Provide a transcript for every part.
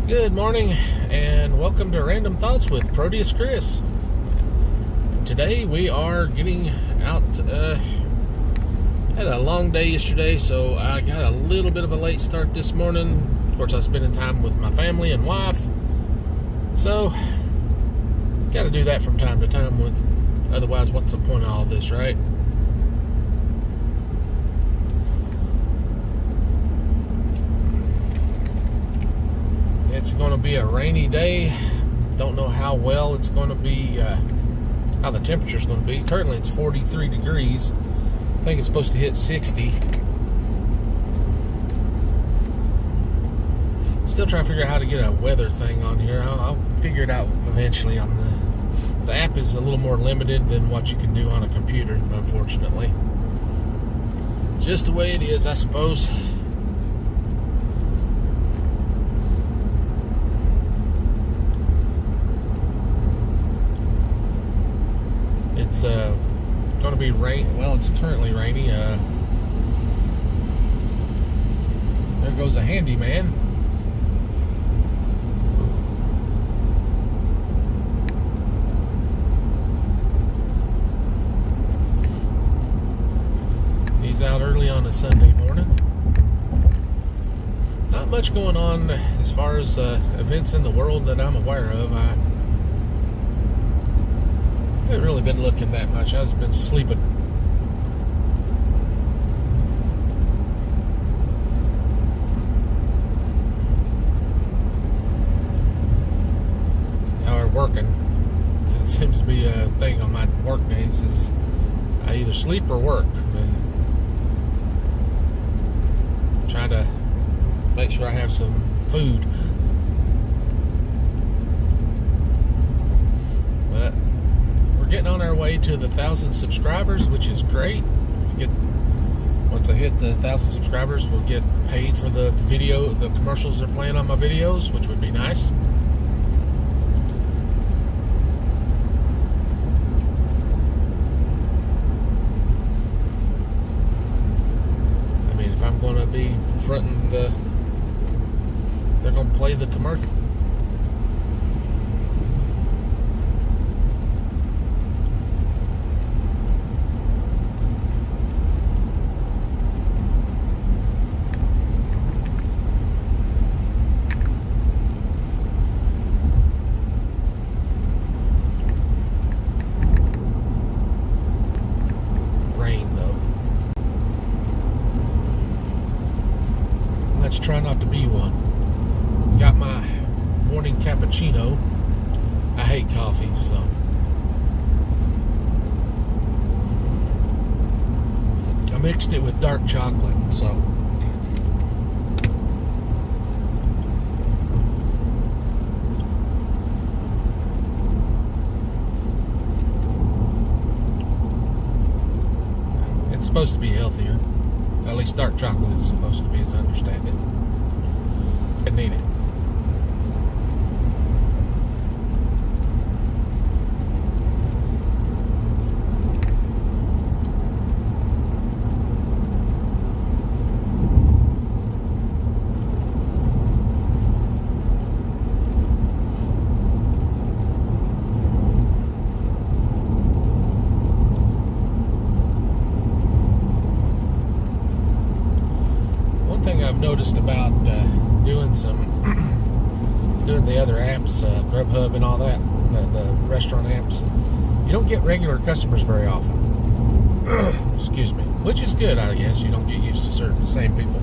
Good morning and welcome to Random Thoughts with Proteus Courier. Today we are getting out. Had a long day yesterday, so I got a little bit of a late start this morning. Of course, I was spending time with my family and wife, so got to do that from time to time. Otherwise, what's the point of all this, right? It's going to be a rainy day. Don't know how well it's going to be, how the temperature's going to be. Currently it's 43 degrees. I think it's supposed to hit 60. Still trying to figure out how to get a weather thing on here. I'll figure it out eventually. The app is a little more limited than what you can do on a computer, unfortunately. Just the way it is, I suppose. It's going to be rain. Well, it's currently rainy. There goes a handyman. He's out early on a Sunday morning. Not much going on as far as events in the world that I'm aware of. I haven't really been looking that much. I've been sleeping. Or working. It seems to be a thing on my work days is I either sleep or work. Trying to make sure I have some food. But getting on our way to the 1,000 subscribers, which is great. Once I hit the 1,000 subscribers, we'll get paid for the commercials they're playing on my videos, which would be nice. I mean, if I'm going to be fronting they're going to play the commercial. Try not to be one. Got my morning cappuccino. I hate coffee, so I mixed it with dark chocolate, so it's supposed to be healthier. At least dark chocolate is supposed to be, as I understand it. I need it. I've noticed about doing the other apps, Grubhub and all that, the restaurant apps, you don't get regular customers very often. Excuse me. Which is good, I guess. You don't get used to the same people.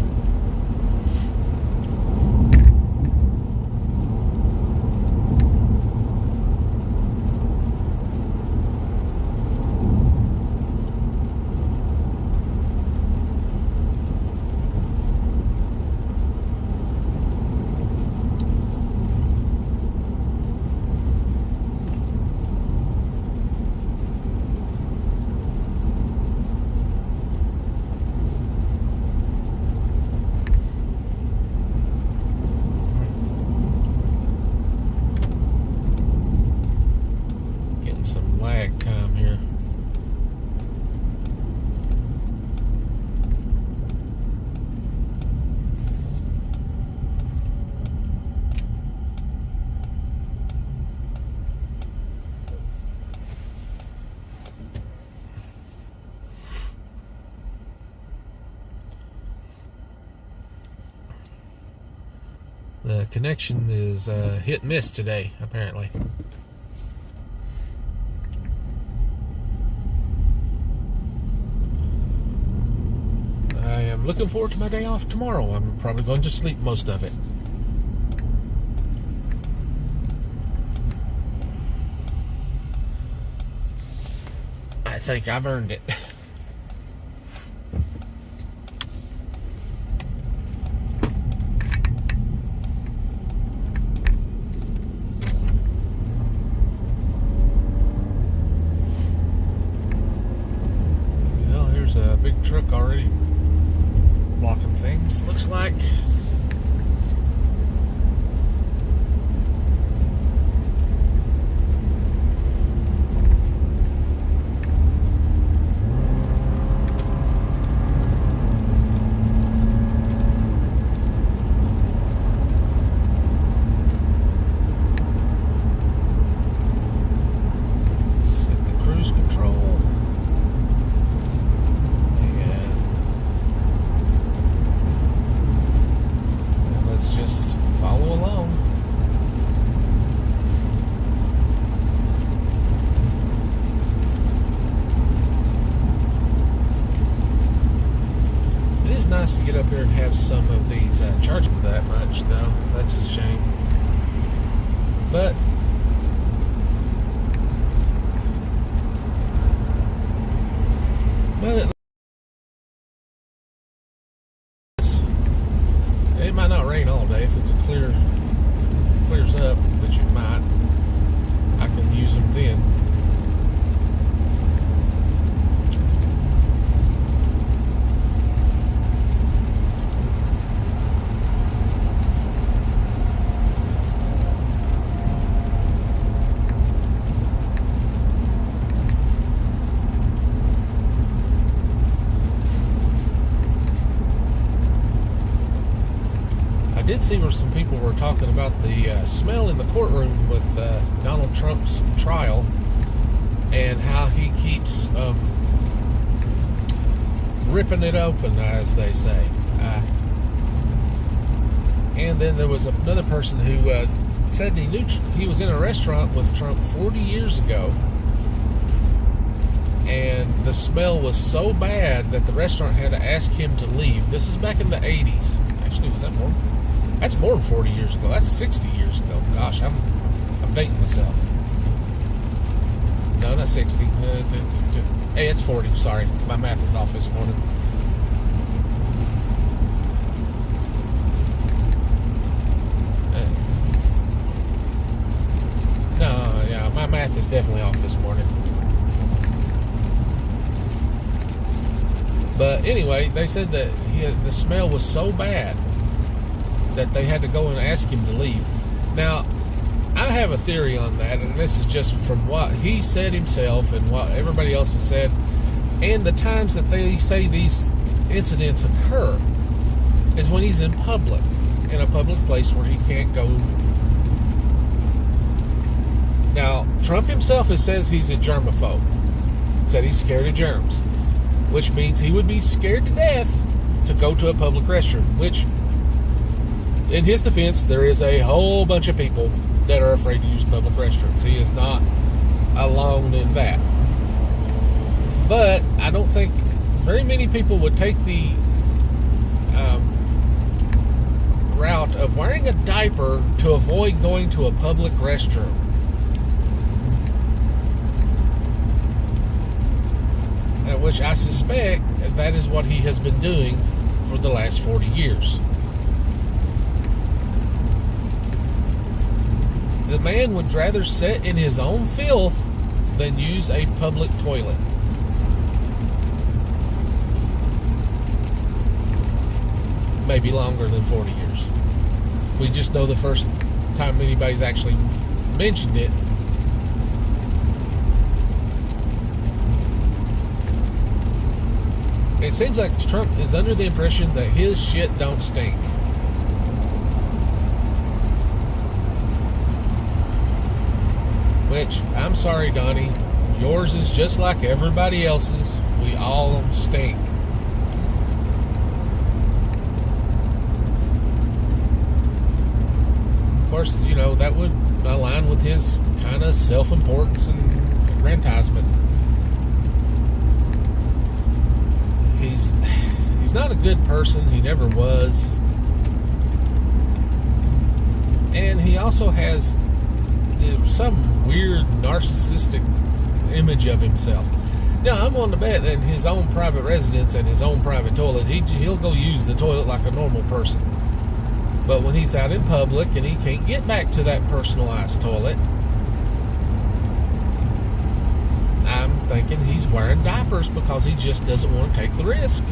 The connection is hit and miss today, apparently. I am looking forward to my day off tomorrow. I'm probably going to sleep most of it. I think I've earned it. Well, here's a big truck already blocking things, looks like. Nice to get up here and have some of these charging that much, though. That's a shame. But it might not rain all day if it's clears up, which it might. I can use them then. I did see where some people were talking about the smell in the courtroom with Donald Trump's trial and how he keeps ripping it open, as they say. And then there was another person who said he knew he was in a restaurant with Trump 40 years ago, and the smell was so bad that the restaurant had to ask him to leave. This is back in the 80s. Actually, was that more? That's more than 40 years ago. That's 60 years ago. Gosh, I'm dating myself. No, not 60. Hey, it's 40. Sorry, my math is off this morning. No, yeah, my math is definitely off this morning. But anyway, they said that the smell was so bad that they had to go and ask him to leave. Now, I have a theory on that, and this is just from what he said himself and what everybody else has said, and the times that they say these incidents occur is when he's in public, in a public place where he can't go. Now, Trump himself says he's a germaphobe, said he's scared of germs, which means he would be scared to death to go to a public restroom, which, in his defense, there is a whole bunch of people that are afraid to use public restrooms. He is not alone in that. But I don't think very many people would take the route of wearing a diaper to avoid going to a public restroom. Which I suspect that is what he has been doing for the last 40 years. The man would rather sit in his own filth than use a public toilet. Maybe longer than 40 years. We just know the first time anybody's actually mentioned it. It seems like Trump is under the impression that his shit don't stink. Which, I'm sorry, Donnie, yours is just like everybody else's. We all stink. course, that would align with his kind of self-importance and aggrandizement. He's not a good person. He never was. And he also has some weird narcissistic image of himself. Now, I'm on the bet that in his own private residence and his own private toilet, he'll go use the toilet like a normal person. But when he's out in public and he can't get back to that personalized toilet, I'm thinking he's wearing diapers because he just doesn't want to take the risk.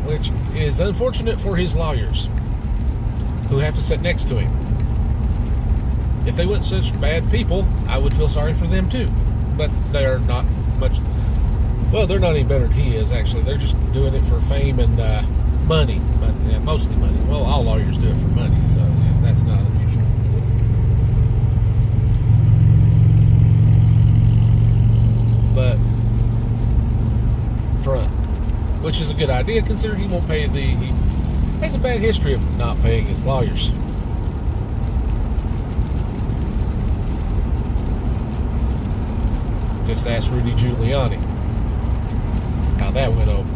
Which is unfortunate for his lawyers, who have to sit next to him. If they weren't such bad people, I would feel sorry for them too. But they're not much. Well, they're not any better than he is, actually. They're just doing it for fame and money. But mostly money. Well, all lawyers do it for money, so that's not unusual. But front. Which is a good idea, considering he won't pay he has a bad history of not paying his lawyers. Just ask Rudy Giuliani how that went over.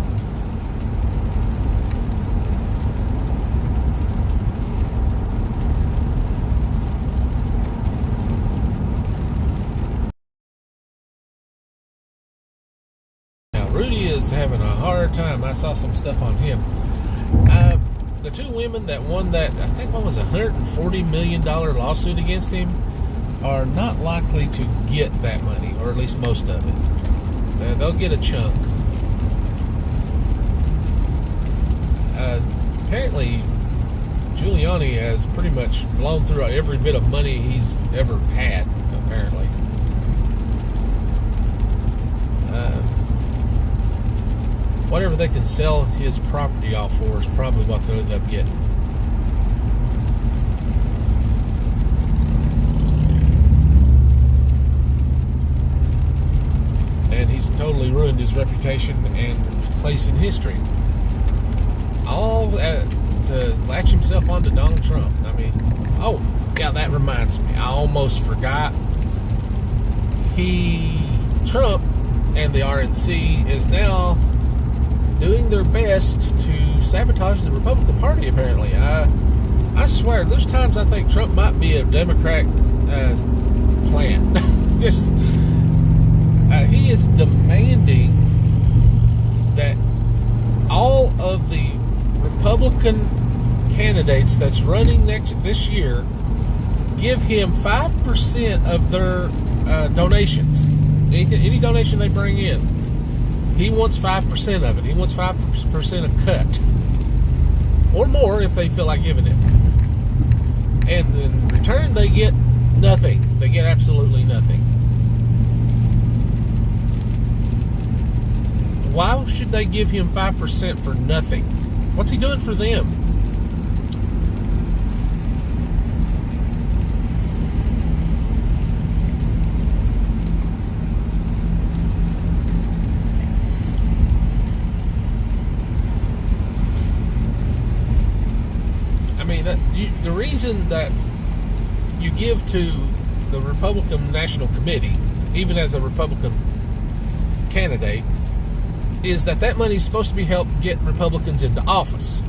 Rudy is having a hard time. I saw some stuff on him. The two women that won that, I think, what was $140 million lawsuit against him, are not likely to get that money, or at least most of it. They'll get a chunk. Apparently, Giuliani has pretty much blown through every bit of money he's ever had, apparently. Whatever they can sell his property off for is probably what they'll end up getting. And he's totally ruined his reputation and place in history. All to latch himself onto Donald Trump. I mean, oh, yeah, that reminds me. I almost forgot. Trump and the RNC is now doing their best to sabotage the Republican Party, apparently. I swear, there's times I think Trump might be a Democrat plant. Just, he is demanding that all of the Republican candidates that's running this year give him 5% of their donations. Any donation they bring in. He wants 5% of it. He wants 5% a cut. Or more if they feel like giving it. And in return, they get nothing. They get absolutely nothing. Why should they give him 5% for nothing? What's he doing for them? The reason that you give to the Republican National Committee, even as a Republican candidate, is that money is supposed to be helped get Republicans into office.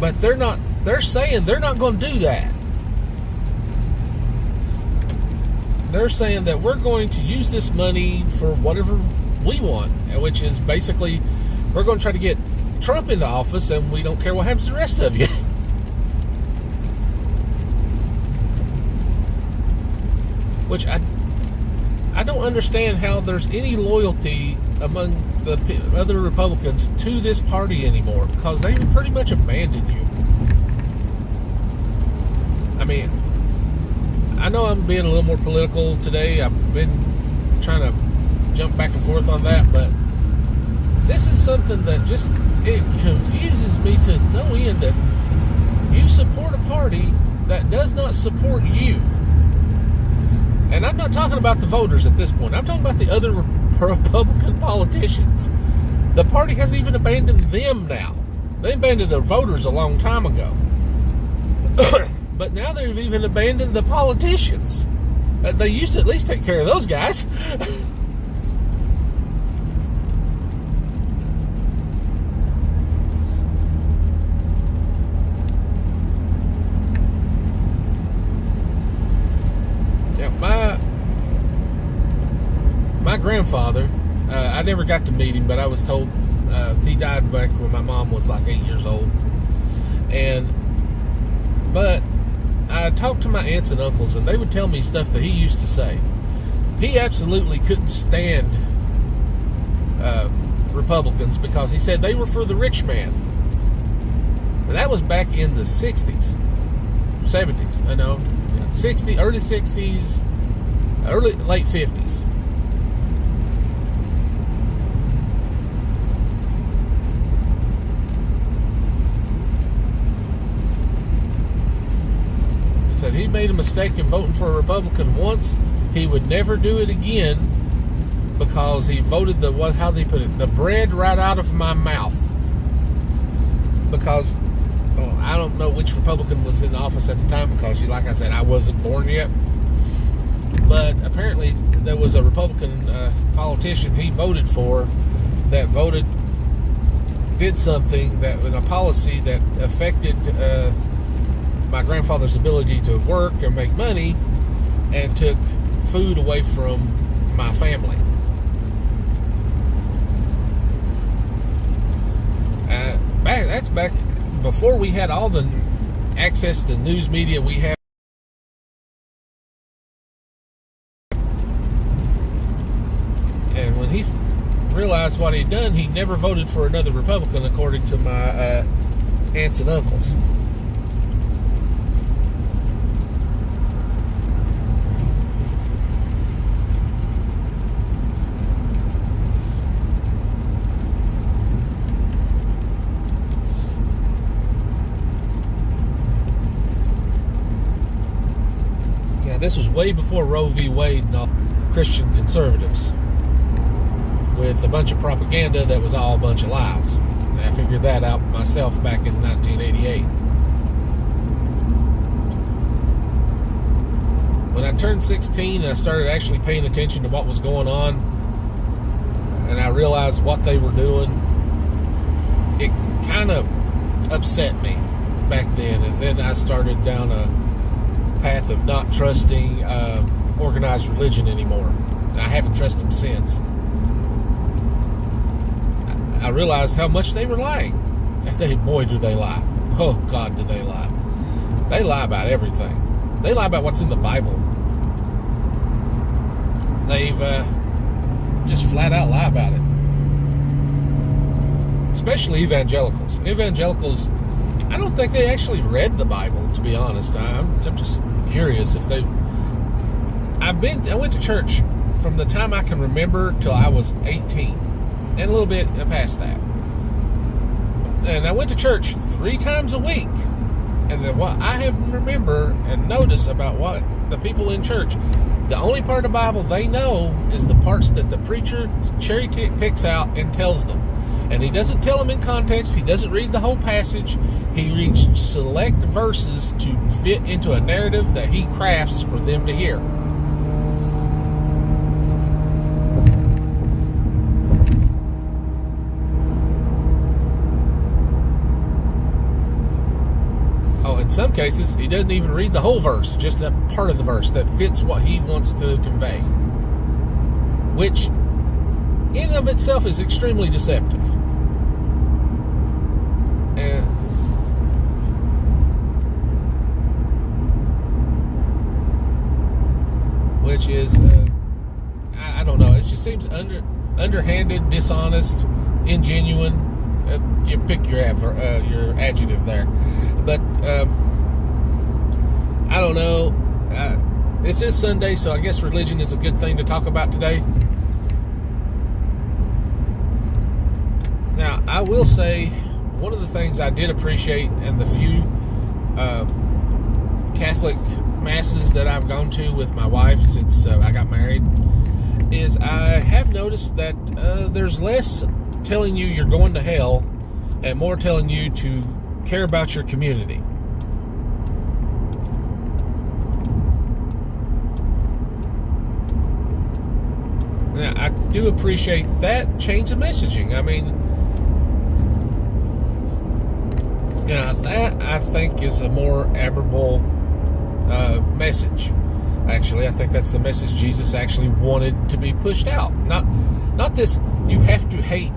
But they're saying they're not going to do that. They're saying that we're going to use this money for whatever we want, which is basically we're going to try to get Trump into office, and we don't care what happens to the rest of you. Which I don't understand how there's any loyalty among the other Republicans to this party anymore, because they pretty much abandoned you. I mean, I know I'm being a little more political today. I've been trying to jump back and forth on that, but this is something that it confuses me to no end, that you support a party that does not support you, and I'm not talking about the voters at this point, I'm talking about the other Republican politicians. The party has even abandoned them now. They abandoned the voters a long time ago. But now they've even abandoned the politicians. They used to at least take care of those guys. Yeah, my grandfather, I never got to meet him, but I was told he died back when my mom was like 8 years old. But I talked to my aunts and uncles, and they would tell me stuff that he used to say. He absolutely couldn't stand Republicans because he said they were for the rich man. And that was back in the 60s, 70s, I know, 60, early 60s, late 50s. Said he made a mistake in voting for a Republican once. He would never do it again because he voted the bread right out of my mouth. Because I don't know which Republican was in office at the time, because like I said, I wasn't born yet. But apparently there was a Republican politician he voted for that did something that with a policy that affected my grandfather's ability to work and make money, and took food away from my family. That's back before we had all the access to news media we have. And when he realized what he'd done, he never voted for another Republican, according to my aunts and uncles. This was way before Roe v. Wade and all Christian conservatives, with a bunch of propaganda that was all a bunch of lies. And I figured that out myself back in 1988. When I turned 16, I started actually paying attention to what was going on, and I realized what they were doing. It kind of upset me back then, and then I started down a path of not trusting organized religion anymore. I haven't trusted them since. I realized how much they were lying. Boy, do they lie. Oh, God, do they lie. They lie about everything. They lie about what's in the Bible. They've just flat out lie about it. Especially evangelicals. Evangelicals, I don't think they actually read the Bible, to be honest. I'm just curious if they... I went to church from the time I can remember till I was 18, and a little bit past that. And I went to church 3 times a week. And then what I have remember and notice about what the people in church, the only part of the Bible they know is the parts that the preacher cherry picks out and tells them. And he doesn't tell them in context. He doesn't read the whole passage. He reads select verses to fit into a narrative that he crafts for them to hear. Oh, in some cases, he doesn't even read the whole verse, just a part of the verse that fits what he wants to convey. Which, in and of itself, is extremely deceptive. And which is, I don't know, it just seems underhanded, dishonest, ingenuine. You pick your adjective there. But, I don't know. This is Sunday, so I guess religion is a good thing to talk about today. Now, I will say, one of the things I did appreciate in the few Catholic masses that I've gone to with my wife since I got married is I have noticed that there's less telling you you're going to hell and more telling you to care about your community. Now, I do appreciate that change of messaging. I mean, that I think is a more admirable message. Actually, I think that's the message Jesus actually wanted to be pushed out. Not this, you have to hate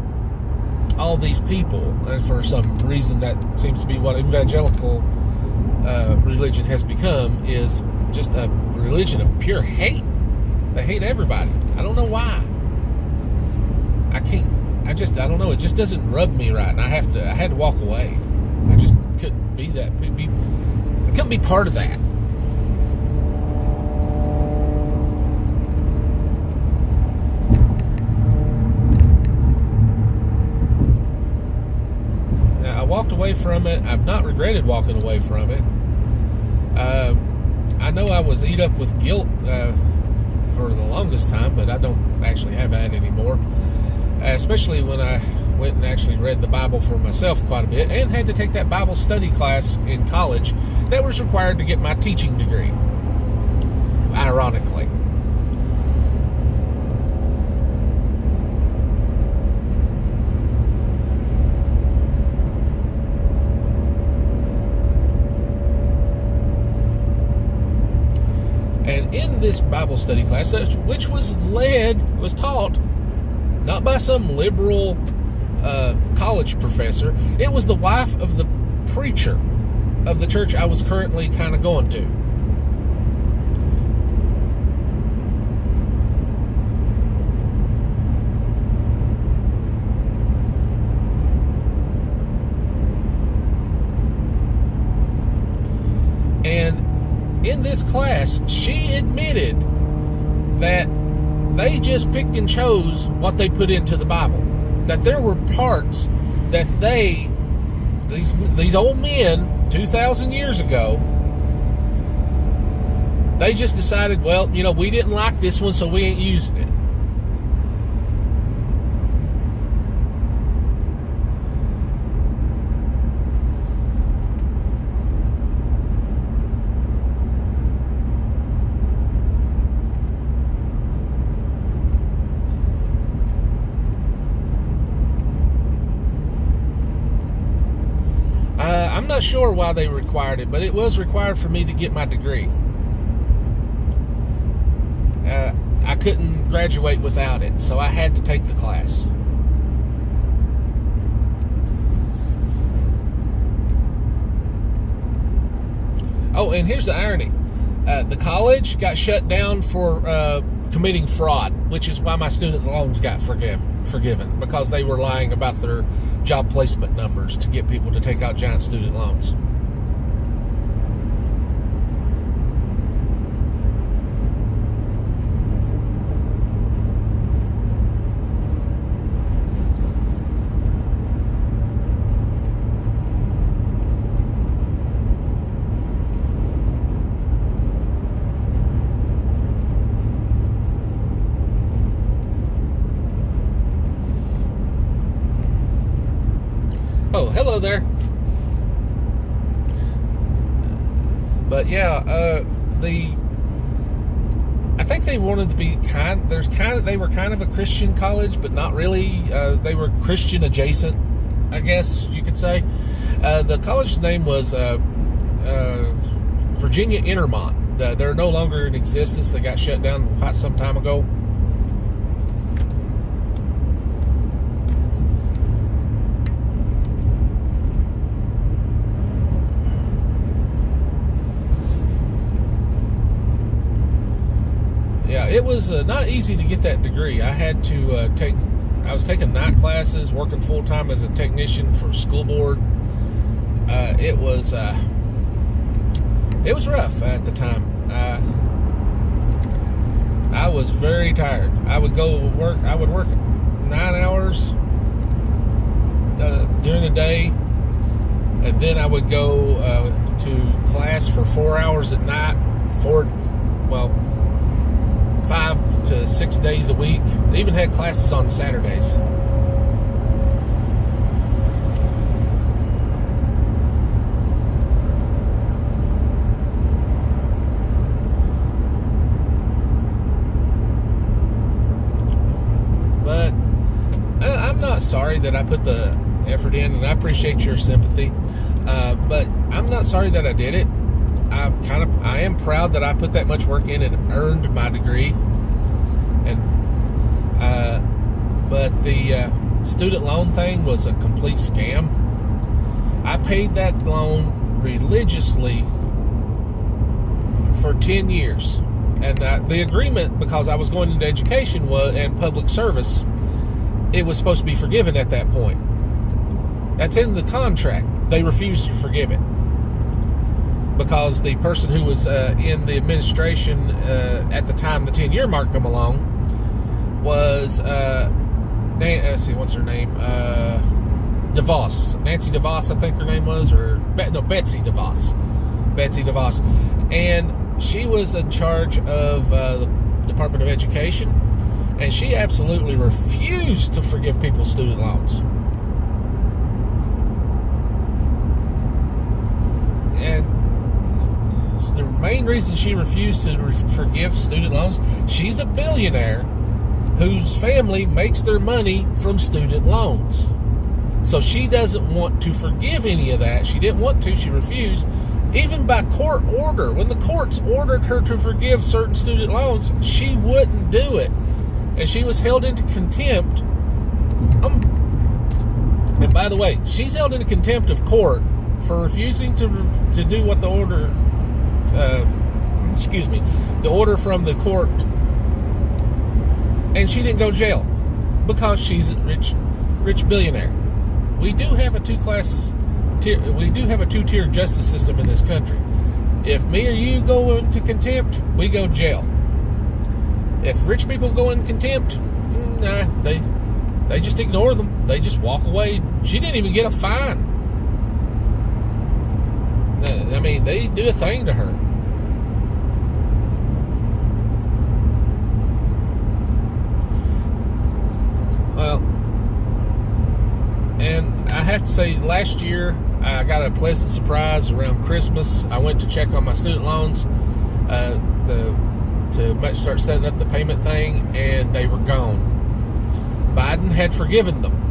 all these people, and for some reason that seems to be what evangelical religion has become, is just a religion of pure hate. They hate everybody. I don't know why. I don't know. It just doesn't rub me right, and I had to walk away. I just couldn't be that. I couldn't be part of that. Now, I walked away from it. I've not regretted walking away from it. I know I was eat up with guilt for the longest time, but I don't actually have that anymore. Especially when I went and actually read the Bible for myself quite a bit and had to take that Bible study class in college that was required to get my teaching degree, ironically. And in this Bible study class, which was taught not by some liberal college professor, it was the wife of the preacher of the church I was currently kind of going to. And in this class, she admitted that they just picked and chose what they put into the Bible. That there were parts that these old men 2,000 years ago, they just decided, well, we didn't like this one, so we ain't using it. I'm not sure why they required it, but it was required for me to get my degree. I couldn't graduate without it, so I had to take the class. Oh, and here's the irony. The college got shut down for committing fraud, which is why my student loans got forgiven, because they were lying about their job placement numbers to get people to take out giant student loans. Oh, hello there. But yeah, I think they wanted to be they were kind of a Christian college, but not really. They were Christian adjacent, I guess you could say. The college's name was Virginia Intermont. They're no longer in existence. They got shut down quite some time ago. Yeah, it was not easy to get that degree. I had to I was taking night classes, working full-time as a technician for school board. It was rough at the time. I was very tired. I would work 9 hours during the day, and then I would go to class for 4 hours at night, 5 to 6 days a week. They even had classes on Saturdays. But I'm not sorry that I put the effort in, and I appreciate your sympathy. But I'm not sorry that I did it. I am proud that I put that much work in and earned my degree. But the student loan thing was a complete scam. I paid that loan religiously for 10 years. And the agreement, because I was going into education and public service, it was supposed to be forgiven at that point. That's in the contract. They refused to forgive it because the person who was in the administration at the time the 10-year mark come along was let's see, what's her name? DeVos. Nancy DeVos, I think her name was, Betsy DeVos. Betsy DeVos. And she was in charge of the Department of Education, and she absolutely refused to forgive people's student loans. And the main reason she refused to forgive student loans, she's a billionaire whose family makes their money from student loans. So she doesn't want to forgive any of that. She didn't want to. She refused. Even by court order, when the courts ordered her to forgive certain student loans, she wouldn't do it. And she was held into contempt. And by the way, she's held into contempt of court for refusing to do what the order, the order from the court, and she didn't go to jail because she's a rich billionaire. We do have a two-tier justice system in this country. If me or you go into contempt, we go to jail. If rich people go in contempt, nah, they just ignore them. They just walk away. She didn't even get a fine. I mean, they do a thing to her. Well, and I have to say, last year I got a pleasant surprise around Christmas. I went to check on my student loans to start setting up the payment thing, and they were gone. Biden had forgiven them.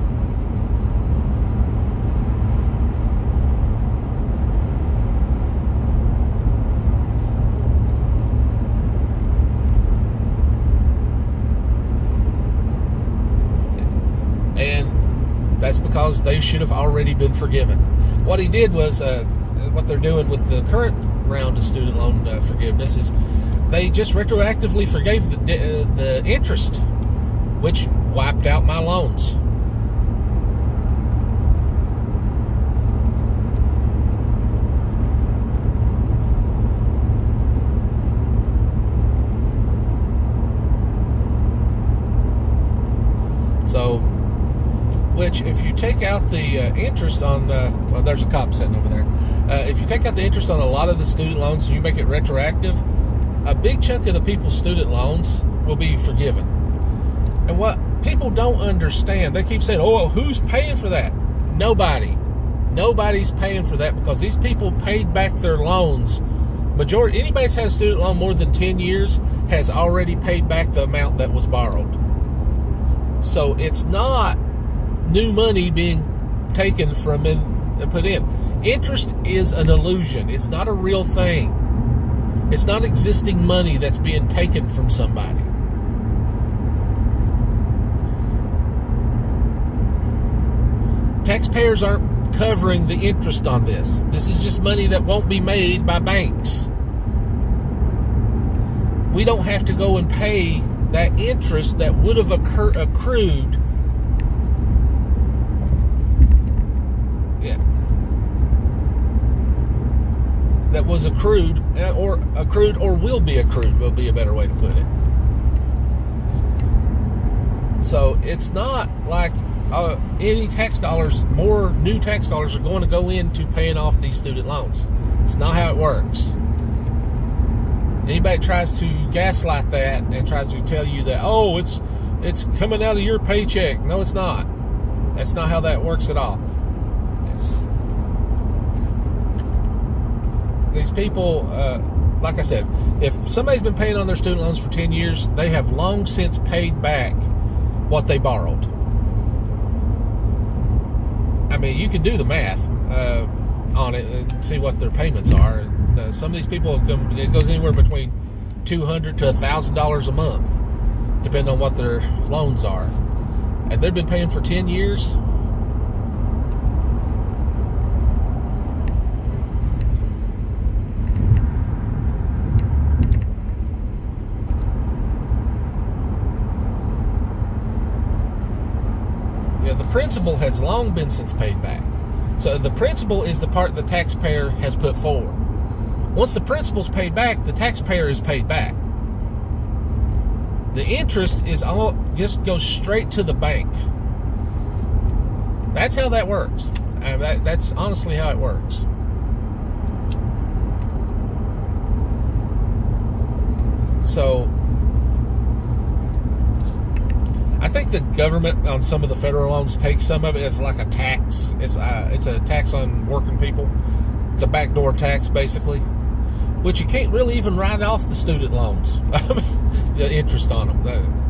And that's because they should have already been forgiven. What he did was, what they're doing with the current round of student loan forgiveness is they just retroactively forgave the interest, which wiped out my loans. So, which if you take out the interest on, well, there's a cop sitting over there. If you take out the interest on a lot of the student loans and you make it retroactive, a big chunk of the people's student loans will be forgiven. And what people don't understand, they keep saying, oh, well, who's paying for that? Nobody. Nobody's paying for that because these people paid back their loans. Anybody that's had a student loan more than 10 years has already paid back the amount that was borrowed. So it's not new money being taken from and put in. Interest is an illusion. It's not a real thing. It's not existing money that's being taken from somebody. Taxpayers aren't covering the interest on this. This is just money that won't be made by banks. We don't have to go and pay that interest that would have accrued. Yeah. That was accrued or will be accrued, will be a better way to put it. So it's not like any tax dollars, more new tax dollars are going to go into paying off these student loans. It's not how it works. Anybody tries to gaslight that and tries to tell you that, oh, it's coming out of your paycheck. No, it's not. That's not how that works at all. These people, like I said, if somebody's been paying on their student loans for 10 years, they have long since paid back what they borrowed. I mean, you can do the math on it and see what their payments are. Some of these people, it goes anywhere between $200 to $1,000 a month, depending on what their loans are. And they've been paying for 10 years. Yeah, the principal has long been since paid back. So the principal is the part the taxpayer has put forward. Once the principal's paid back, the taxpayer is paid back. The interest is all just goes straight to the bank. That's how that works. That's honestly how it works. So I think the government on some of the federal loans takes some of it as like a tax. It's a tax on working people. It's a backdoor tax, basically, which you can't really even write off the student loans. I mean, the interest on them.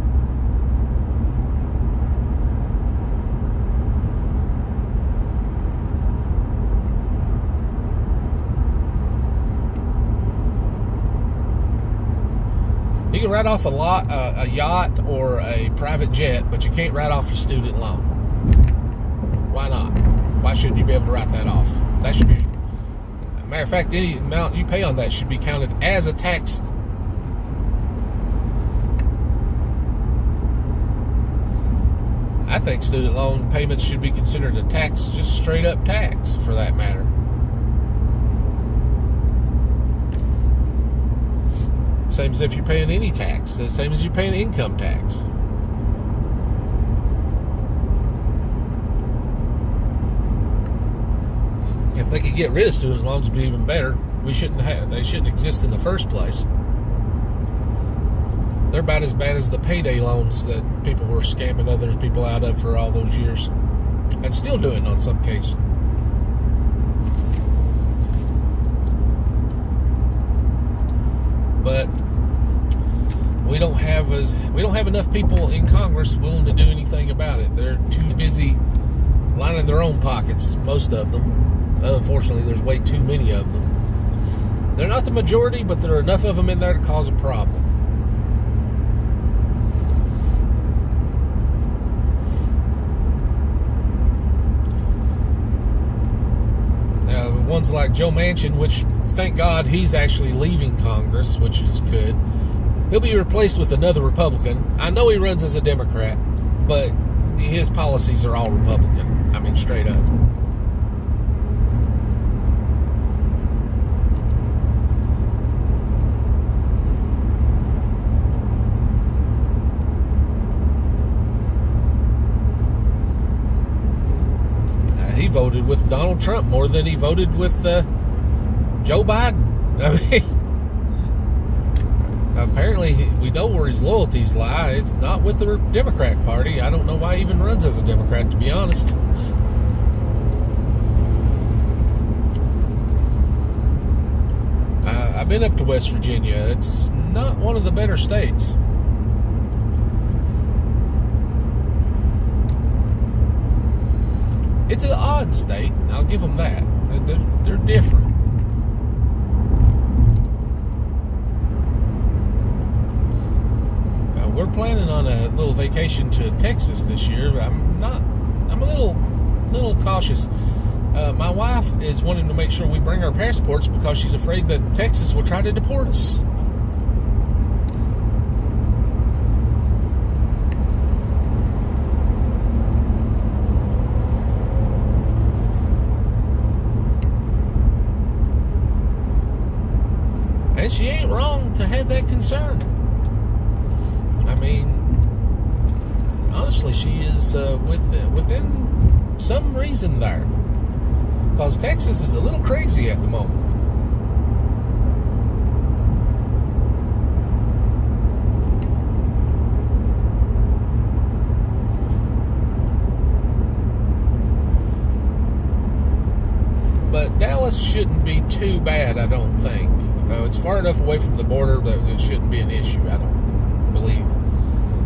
You can write off a yacht or a private jet, but you can't write off your student loan. Why not? Why shouldn't you be able to write that off? That should be, matter of fact, any amount you pay on that should be counted as a tax. I think student loan payments should be considered a tax, just straight up tax for that matter. Same as if you're paying any tax. The same as you're paying income tax. If they could get rid of student loans, it'd be even better. They shouldn't exist in the first place. They're about as bad as the payday loans that people were scamming other people out of for all those years, and still doing on some cases. But we don't have enough people in Congress willing to do anything about it. They're too busy lining their own pockets, most of them. Unfortunately, there's way too many of them. They're not the majority, but there are enough of them in there to cause a problem. Ones like Joe Manchin, which thank God he's actually leaving Congress, which is good. He'll be replaced with another Republican. I know he runs as a Democrat, but his policies are all Republican. I mean, straight up. He voted with Donald Trump more than he voted with Joe Biden. I mean, apparently we know where his loyalties lie. It's not with the Democrat Party. I don't know why he even runs as a Democrat, to be honest. I've been up to West Virginia. It's not one of the better states. It's an odd state. I'll give them that. They're different. We're planning on a little vacation to Texas this year. I'm a little cautious. My wife is wanting to make sure we bring our passports because she's afraid that Texas will try to deport us. And she ain't wrong to have that concern. I mean, honestly, she is within some reason there. Because Texas is a little crazy at the moment. But Dallas shouldn't be too bad, I don't think. It's far enough away from the border that it shouldn't be an issue, I don't believe.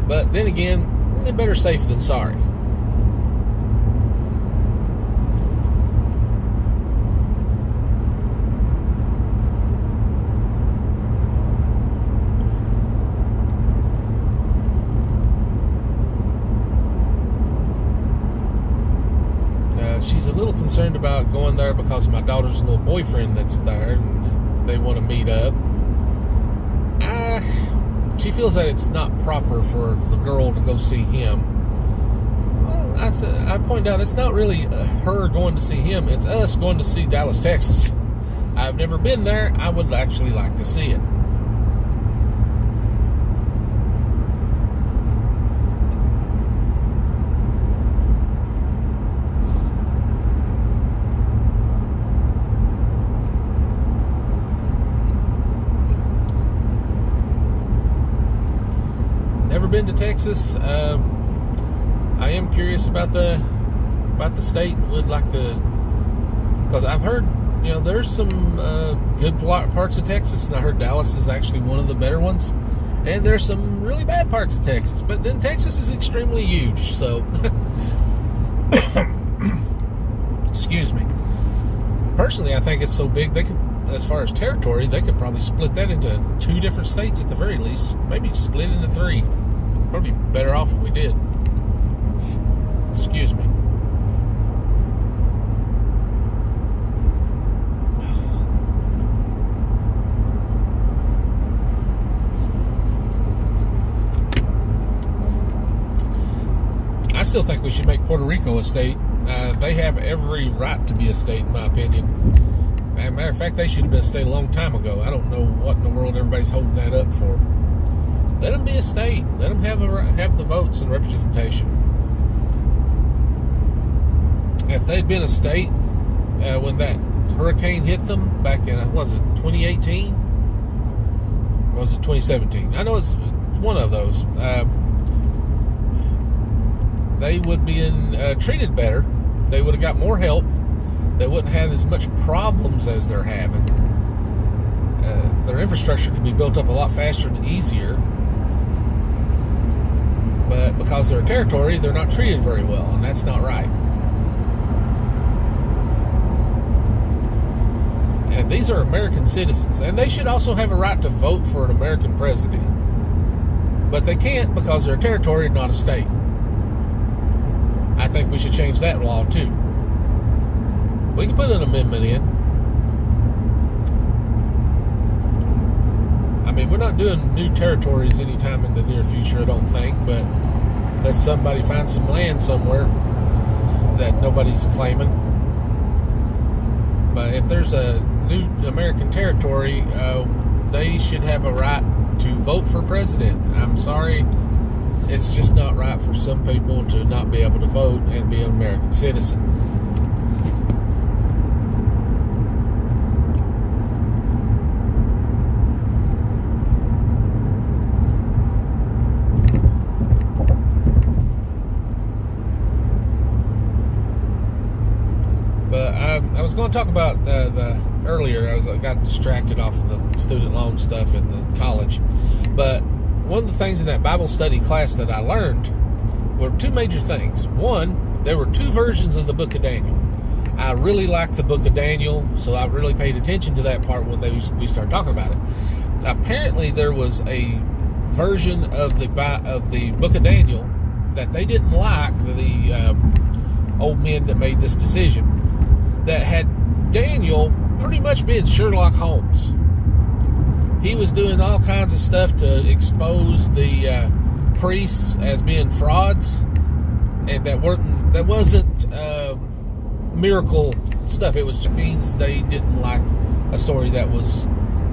But then again, they're better safe than sorry. She's a little concerned about going there because of my daughter's little boyfriend that's there, and they want to meet up. She feels that it's not proper for the girl to go see him. Well, I pointed out it's not really her going to see him, it's us going to see Dallas, Texas. I've never been there. I would actually like to see it. Never been to Texas. I am curious about the state. Would like to, because I've heard, there's some good parts of Texas, and I heard Dallas is actually one of the better ones, and there's some really bad parts of Texas. But then Texas is extremely huge, so excuse me. Personally, I think it's so big they could, as far as territory, they could probably split that into 2 different states at the very least. Maybe split into 3. Probably better off if we did. Excuse me. I still think we should make Puerto Rico a state. They have every right to be a state, in my opinion. As a matter of fact, they should have been a state a long time ago. I don't know what in the world everybody's holding that up for. Let them be a state. Let them have the votes and representation. If they'd been a state when that hurricane hit them back in, was it 2018? Or was it 2017? I know it's one of those. They would be treated better. They would have got more help. They wouldn't have as much problems as they're having. Their infrastructure could be built up a lot faster and easier. But because they're a territory, they're not treated very well, and that's not right. And these are American citizens, and they should also have a right to vote for an American president. But they can't because they're a territory and not a state. I think we should change that law too. We can put an amendment in. I mean, we're not doing new territories anytime in the near future, I don't think, but let somebody find some land somewhere that nobody's claiming. But if there's a new American territory, they should have a right to vote for president. I'm sorry, it's just not right for some people to not be able to vote and be an American citizen. I was going to talk about earlier. I got distracted off of the student loan stuff in the college. But one of the things in that Bible study class that I learned were 2 major things. One, there were 2 versions of the book of Daniel. I really liked the book of Daniel, so I really paid attention to that part when we started talking about it. Apparently, there was a version of the book of Daniel that they didn't like, the old men that made this decision, that had Daniel pretty much being Sherlock Holmes. He was doing all kinds of stuff to expose the priests as being frauds, and that wasn't miracle stuff. It was means they didn't like a story that was,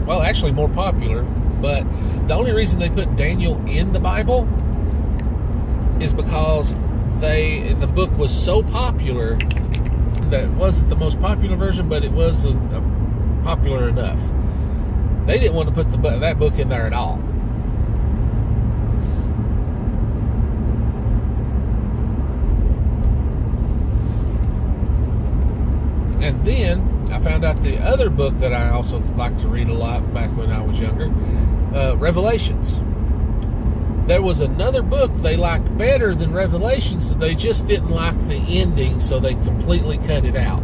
well, actually more popular. But the only reason they put Daniel in the Bible is because the book was so popular that it wasn't the most popular version, but it was popular enough. They didn't want to put that book in there at all. And then I found out the other book that I also liked to read a lot back when I was younger, Revelations. There was another book they liked better than Revelations, so they just didn't like the ending, so they completely cut it out.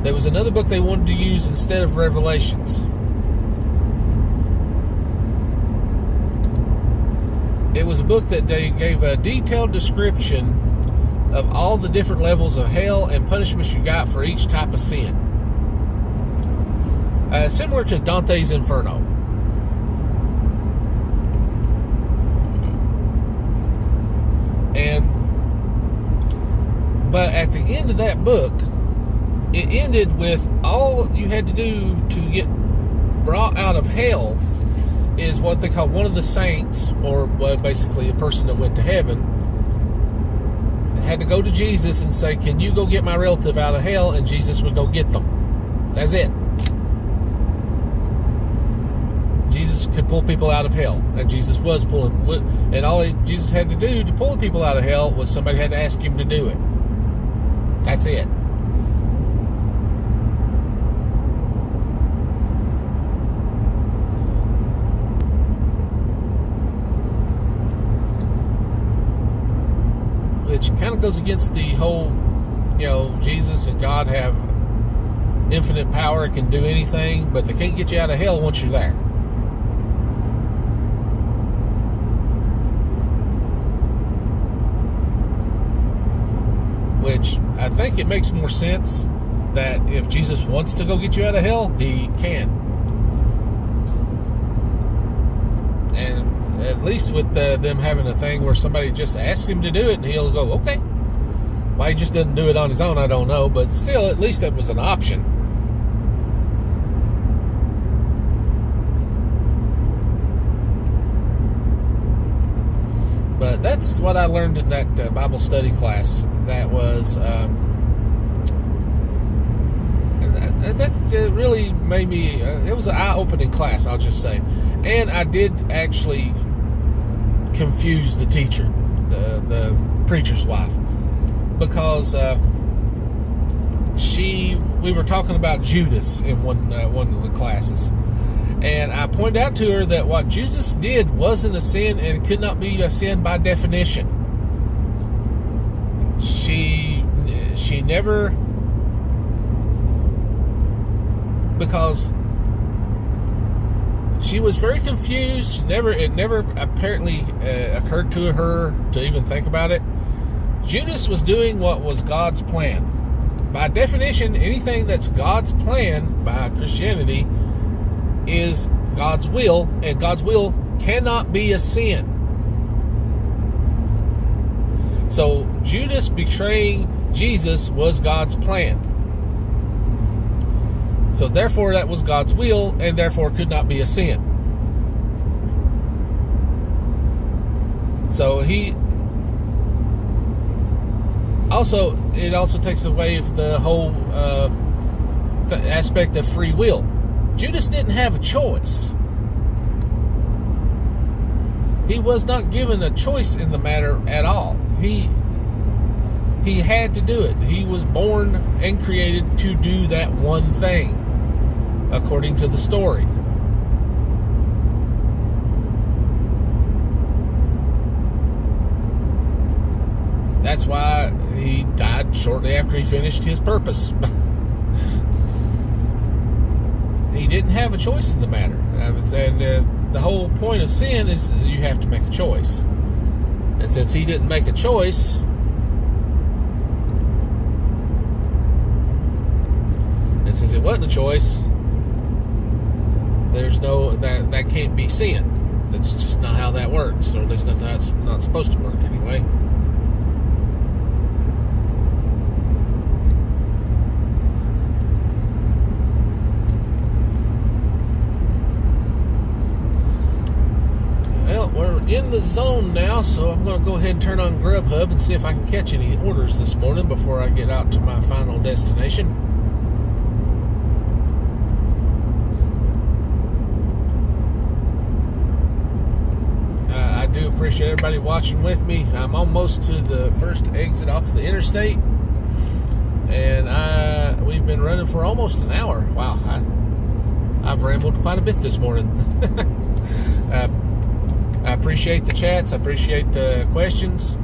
There was another book they wanted to use instead of Revelations. It was a book that they gave a detailed description of all the different levels of hell and punishments you got for each type of sin. Similar to Dante's Inferno. But at the end of that book, it ended with all you had to do to get brought out of hell is what they call one of the saints, or basically a person that went to heaven, had to go to Jesus and say, "Can you go get my relative out of hell?" And Jesus would go get them. That's it. Jesus could pull people out of hell, and Jesus was pulling. And all Jesus had to do to pull the people out of hell was somebody had to ask him to do it. That's it. Which kind of goes against the whole, Jesus and God have infinite power, can do anything, but they can't get you out of hell once you're there. Which I think it makes more sense that if Jesus wants to go get you out of hell, he can. And at least with them having a thing where somebody just asks him to do it and he'll go, okay. Why he just doesn't do it on his own, I don't know. But still, at least that was an option. But that's what I learned in that Bible study class. That was that really made me. It was an eye-opening class, I'll just say. And I did actually confuse the teacher, the preacher's wife, because we were talking about Judas in one of the classes. And I pointed out to her that what Jesus did wasn't a sin and could not be a sin by definition. She never, because she was very confused. It never apparently occurred to her to even think about it. Judas was doing what was God's plan. By definition, anything that's God's plan by Christianity is God's will, and God's will cannot be a sin. So Judas betraying Jesus was God's plan. So therefore that was God's will, and therefore could not be a sin. So it also takes away the whole aspect of free will. Judas didn't have a choice. He was not given a choice in the matter at all. He had to do it. He was born and created to do that one thing, according to the story. That's why he died shortly after he finished his purpose. He didn't have a choice in the matter. And the whole point of sin is you have to make a choice. And since he didn't make a choice, and since it wasn't a choice, there's that can't be sin. That's just not how that works, or at least that's how it's not supposed to work anyway. Well, we're in the zone now, so I'm going to go ahead and turn on Grubhub and see if I can catch any orders this morning before I get out to my final destination. I do appreciate everybody watching with me. I'm almost to the first exit off the interstate, and we've been running for almost an hour. Wow, I've rambled quite a bit this morning. I appreciate the chats. I appreciate the questions.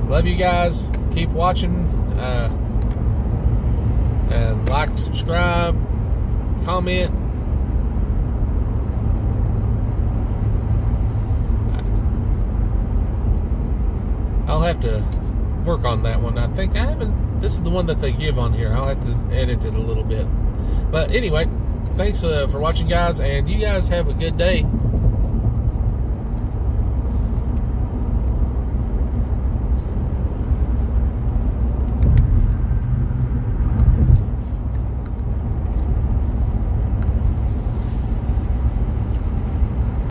Love you guys. Keep watching. Like, subscribe, comment. I'll have to work on that one. I think I haven't. This is the one that they give on here. I'll have to edit it a little bit. But anyway, thanks for watching, guys, and you guys have a good day.